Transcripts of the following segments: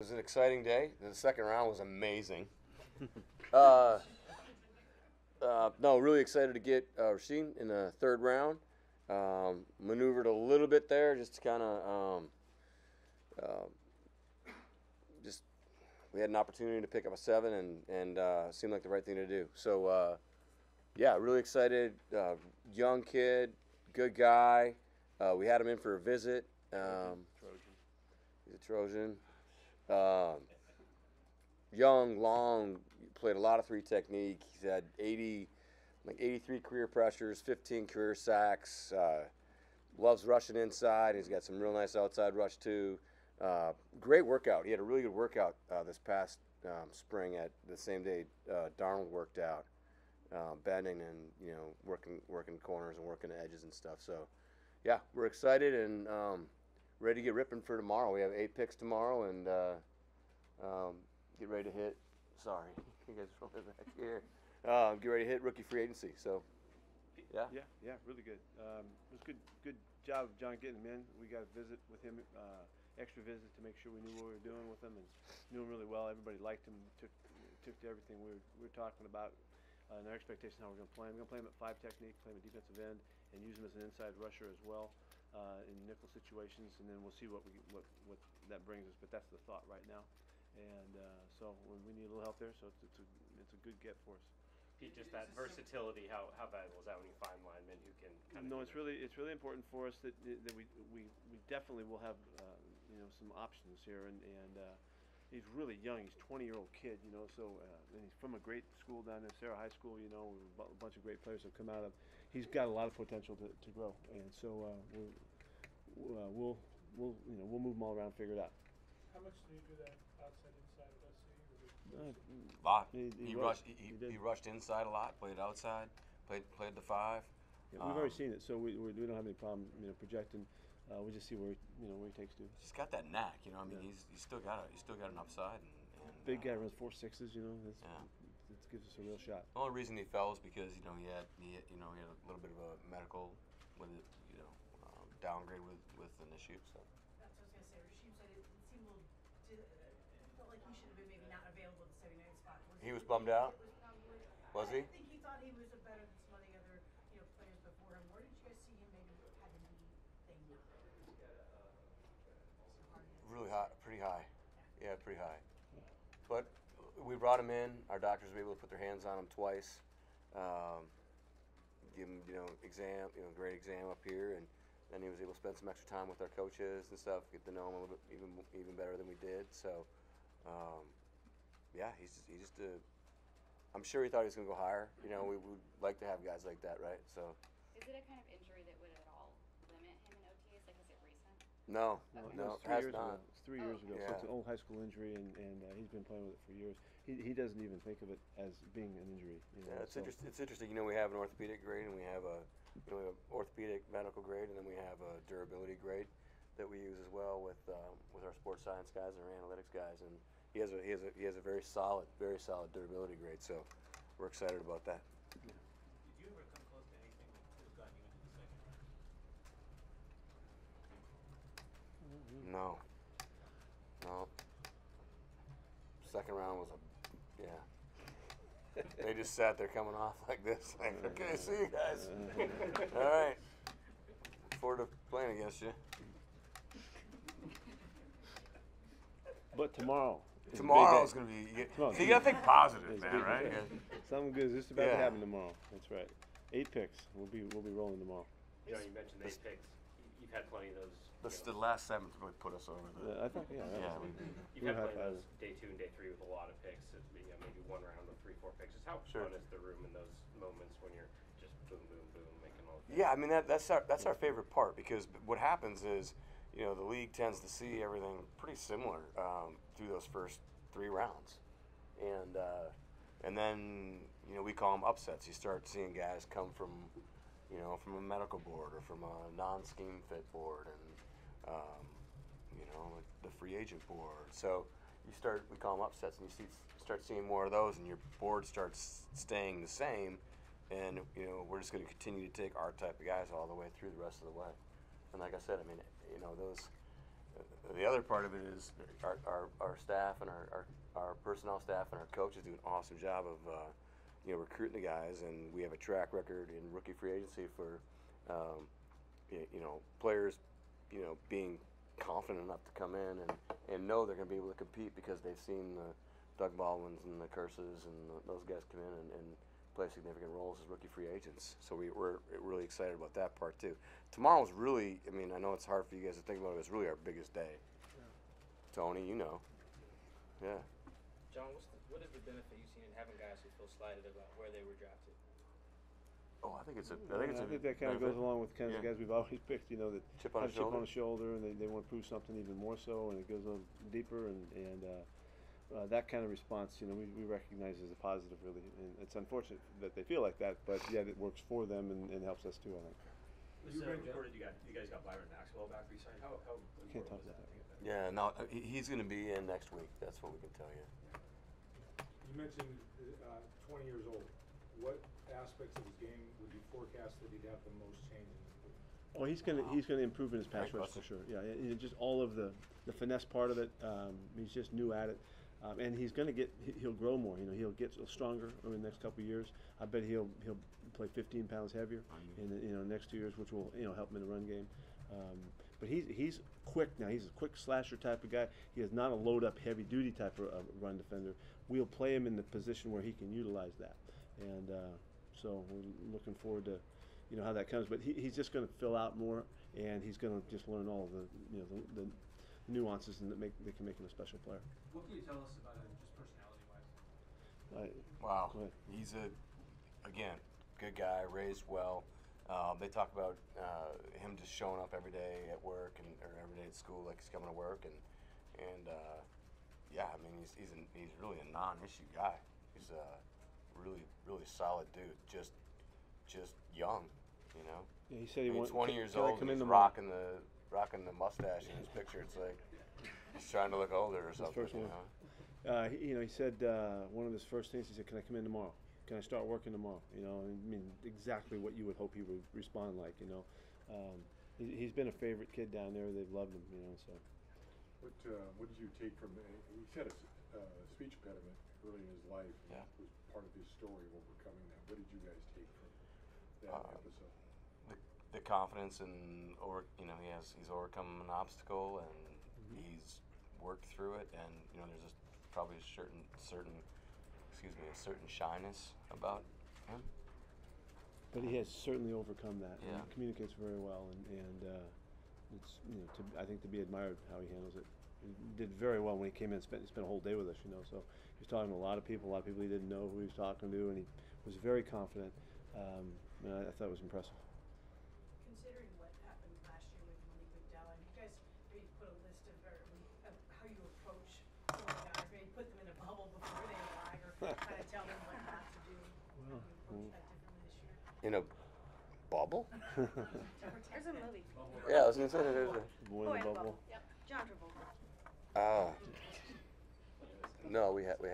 It was an exciting day. The second round was amazing. uh, no, really excited to get Rasheem in the third round. Maneuvered a little bit there, just to kind of just we had an opportunity to pick up a 7, and seemed like the right thing to do. So yeah, really excited. Young kid, good guy. We had him in for a visit. Trojan. He's a Trojan. Um, Young, long, played a lot of 3 technique. He's had 83 career pressures, 15 career sacks. Loves rushing inside. He's got some real nice outside rush too. Great workout. He had a really good workout this past spring at the same day Darnold worked out, bending and working corners and working the edges and stuff. So yeah, we're excited and ready to get ripping for tomorrow. We have 8 picks tomorrow and. Get ready to hit. Sorry, you guys are rolling back here. Get ready to hit rookie free agency. So, yeah. Yeah, really good. It was good job of John getting him in. We got a visit with him, extra visit to make sure we knew what we were doing with him, and knew him really well. Everybody liked him. Took to everything we were talking about, and our expectation how we're going to play him. We're going to play him at 5 technique, play him at defensive end, and use him as an inside rusher as well in nickel situations, and then we'll see what that brings us. But that's the thought right now. And so we need a little help there, so it's a good get for us. Pete, just that versatility, how valuable is that when you find linemen who can kind of? No, it's really important for us that we definitely will have some options here, and he's really young. He's a 20-year-old kid, so and he's from a great school down there, Sarah High School. A bunch of great players have come out of. He's got a lot of potential to grow, and so we'll move him all around, figure it out. How much do you do that outside inside of SC? A lot. He Rushed inside a lot. Played outside. Played the 5. Yeah, we've already seen it, so we don't have any problem projecting. We just see where he takes to. He's got that knack, I mean, he's still got an upside. And big guy runs 4.6s, It gives us a real shot. The only reason he fell is because he had a little bit of a medical with it, downgrade with an issue. So. That's what I was going to say. Rasheem said it seemed a little, felt like he should have been maybe not available at the 79 spot. He was bummed out? Was he? I think he thought he was better than some of the other players before him. Where did you guys see him maybe had a knee thing? Really high, pretty high. Yeah, pretty high. But we brought him in. Our doctors were able to put their hands on him twice. Give him, exam, great exam up here, and then he was able to spend some extra time with our coaches and stuff, get to know him a little bit even better than we did. So, yeah, he's just a. I'm sure he thought he was going to go higher. We would like to have guys like that, right? So. Is it a kind of injury that would at all limit him in OTAs? Like, is it recent? No, Okay. no, It's it has 3 years not. ago. It's 3 years ago. Yeah. So it's an old high school injury, and he's been playing with it for years. He doesn't even think of it as being an injury. Yeah, it's interesting. It's interesting. We have an orthopedic grade, and we have a orthopedic medical grade, and then we have a durability grade that we use as well with our sports science guys and our analytics guys. And he has a very solid durability grade. So we're excited about that. Did you ever come close to anything that could have gotten you into the second round? No. Second round was They just sat there coming off like this. Like, okay, see you guys. All right. Look forward to playing against you. But tomorrow. Tomorrow's going to be. So you got to think positive, It's man, big right? day. Something good is just about to Yeah. happen tomorrow. That's right. 8 picks. We'll be rolling tomorrow. You mentioned 8 picks. You've had plenty of those. The last 7 really put us over the. I think that Yeah, was You've had plenty of those day 2 and day 3 with a lot of picks. Maybe one round with 3-4 picks. Just how Sure. fun is the room in those moments when you're just boom, boom, boom, making all. Yeah, I mean that's our favorite part because what happens is the league tends to see everything pretty similar through those first 3 rounds, and then we call them upsets. You start seeing guys come from from a medical board or from a non-scheme fit board and the free agent board. So we call them upsets, and start seeing more of those, and your board starts staying the same, and we're just going to continue to take our type of guys all the way through the rest of the way. And like I said, I mean those the other part of it is our staff and our personnel staff and our coaches do an awesome job of recruiting the guys, and we have a track record in rookie free agency for players being confident enough to come in and know they're going to be able to compete because they've seen the Doug Baldwins and the Curses and those guys come in and play significant roles as rookie free agents. So we're really excited about that part too. Tomorrow's really, I mean, I know it's hard for you guys to think about it, but it's really our biggest day. Yeah. Tony, you know. Yeah. John, what is the benefit you've seen in having guys who feel slighted about where they were drafted? Oh, I think I think that kind of goes along with kind of the guys we've always picked. That chip on the shoulder, and they want to prove something even more so, and it goes a little deeper, and that kind of response, we recognize as a positive, really. And it's unfortunate that they feel like that, but yet it works for them and helps us too, I think. You reported you guys got Byron Maxwell back recently. How Can't talk about that. Yeah, no, he's going to be in next week. That's what we can tell you. You mentioned 20 years old. What aspects of his game would you forecast that he'd have the most change in? Oh, he's gonna improve in his pass rush for sure. Yeah, just all of the finesse part of it. He's just new at it, and he'll grow more. He'll get stronger over the next couple of years. I bet he'll play 15 pounds heavier in the next 2 years, which will help him in the run game. But he's quick now. He's a quick slasher type of guy. He is not a load up heavy duty type of run defender. We'll play him in the position where he can utilize that, and so we're looking forward to how that comes. But he's just going to fill out more, and he's going to just learn all of the nuances and that can make him a special player. What can you tell us about him, just personality-wise? Wow, he's again good guy, raised well. They talk about him just showing up every day at work or every day at school like he's coming to work, and yeah, I mean he's really a non-issue guy. He's a really solid dude, just young, Yeah, he said he wants 20 years can I old. come And in he's tomorrow? rocking the mustache in his picture. It's like he's trying to look older or something. First one. He said one of his first things, he said, "Can I come in tomorrow? Can I start working tomorrow?" I mean, exactly what you would hope he would respond like. He's been a favorite kid down there. They've loved him. So. What did you take from? He had a speech impediment early in his life. Yeah. It was part of his story of overcoming that. What did you guys take from that episode? The confidence and he's overcome an obstacle and he's worked through it, and there's probably a certain shyness about him. But he has certainly overcome that. Yeah. He communicates very well, and it's I think to be admired how he handles it. He did very well when he came in. Spent a whole day with us, So he was talking to a lot of people he didn't know who he was talking to, and he was very confident. And I thought it was impressive. Considering what happened last year with Malik McDowell, you guys maybe put a list of how you approach some of the guys, maybe put them in a bubble before they arrive, or kind of tell them what not to do. How do you approach that differently this year? In a bubble? There's a movie. Yeah, I was gonna say there's a. Boy in the bubble. Yep. John Travolta. No, we haven't. I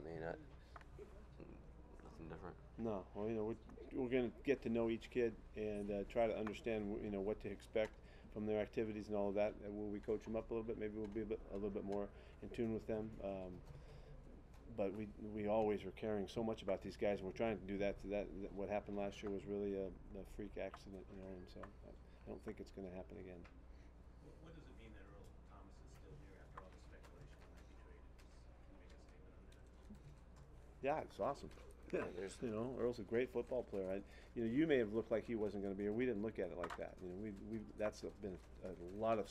mean, nothing different. No, well, we're going to get to know each kid and try to understand, what to expect from their activities and all of that. And will we coach them up a little bit? Maybe we'll be a little bit more in tune with them. But we always are caring so much about these guys, and we're trying to do that. What happened last year was really a freak accident, and so I don't think it's going to happen again. What does it mean that Earl Thomas is still here after all the speculation he might be traded? Can you make a statement on that? Yeah, it's awesome. Yeah, there's- Earl's a great football player. You may have looked like he wasn't going to be here. We didn't look at it like that. That's been a lot of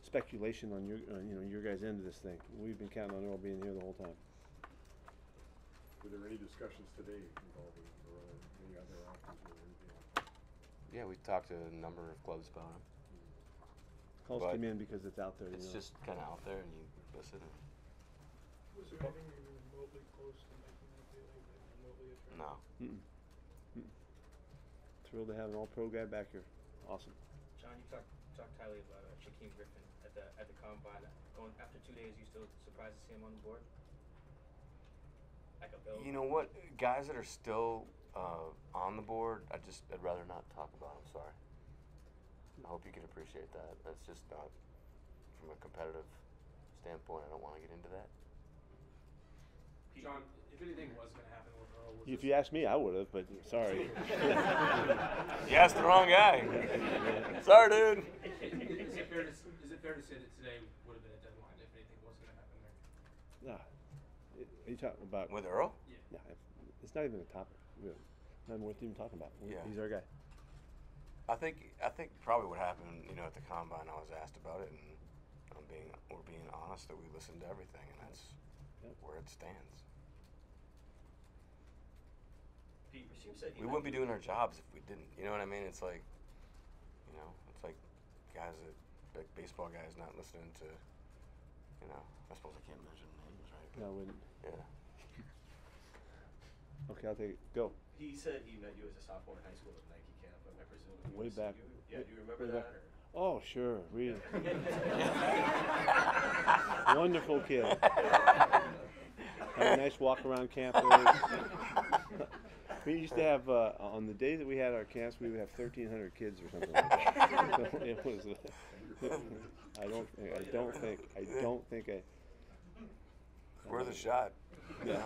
speculation on your guys' end of this thing. We've been counting on Earl being here the whole time. Were there any discussions today involving Earl or any other options or anything? Yeah, we talked to a number of clubs about him. Calls But come in because it's out there. It's just kind of out there, and you listen. Was there anything even remotely close to making that deal, even remotely attractive? No. Thrilled to have an all-pro guy back here. Awesome. John, you talked highly about Shaquem Griffin at the combine. Going after 2 days, you still surprised to see him on the board? Like a Bill? You know what? Guys that are still on the board, I'd rather not talk about. I'm sorry. I hope you can appreciate that. That's just not. from a competitive standpoint, I don't want to get into that. John, if anything was going to happen with Earl, was If you asked me, I would have, but sorry. You asked the wrong guy. Sorry, dude. Is it fair to say that today would have been a deadline if anything was going to happen there? Nah. Are you talking about? With Earl? Yeah, it's not even a topic. Really. Not worth even talking about. Yeah. He's our guy. I think probably what happened, at the combine, I was asked about it, and we're being honest that we listened to everything, and that's where it stands. Pete, Rasheem said We wouldn't be doing our jobs if we didn't. You know what I mean? It's like, it's like guys like baseball guys not listening to, I suppose I can't mention names, right? No, I wouldn't. Yeah. Okay, I'll take it. Go. He said he met you as a sophomore in high school at Nike camp, I presume. Way back. Yeah, do you remember way that? back. Or? Oh, sure. Really. Wonderful kid. Had a nice walk around campus. We used to have on the days that we had our camps, we would have 1,300 kids or something like that. So it was. I don't think I. Worth a shot. Yeah.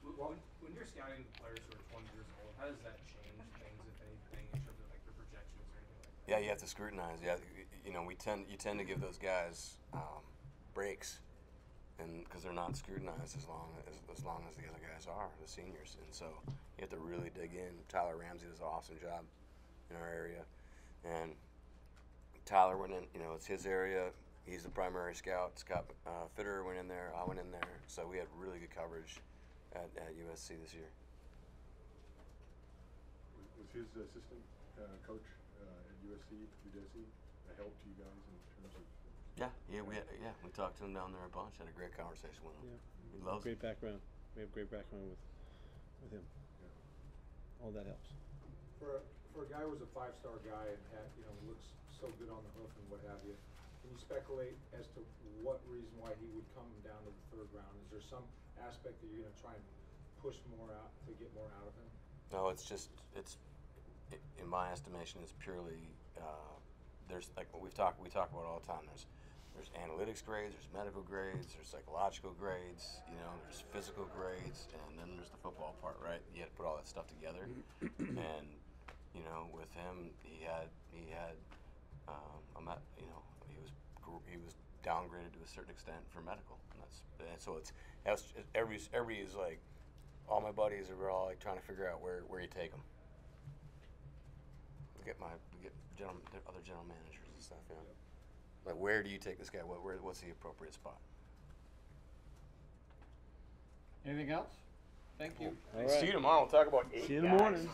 When you're scouting players who are 20 years old, how does that change things, if anything, in terms of like their projections or anything like that? Yeah, you have to scrutinize. Yeah, you tend to give those guys breaks, and because they're not scrutinized as long as the other guys are, the seniors, and so you have to really dig in. Tyler Ramsey does an awesome job in our area, and Tyler went in. It's his area. He's the primary scout. Scott Fitter went in there. I went in there, so we had really good coverage at USC this year. Was his assistant coach at USC, a help to you guys in terms of? We talked to him down there a bunch. Had a great conversation with him. Yeah. He loves great it. background. We have great background with him. Yeah. All that helps. For a guy who was a 5-star guy and had looks so good on the hoof and what have you, can you speculate as to what reason why he would come down to the 3rd round? Is there some aspect that you're going to try and push more out to get more out of him? No, in my estimation, it's purely there's like what we talk about all the time. There's analytics grades, there's medical grades, there's psychological grades, there's physical grades, and then there's the football part, right? You have to put all that stuff together. And with him, he was downgraded to a certain extent for medical, and so everybody is like, all my buddies are all like trying to figure out where you take them. We get other general managers and stuff, Like, where do you take this guy? What's the appropriate spot? Anything else? Thank you. All right. See you tomorrow. We'll talk about 8 See you in the guys. morning.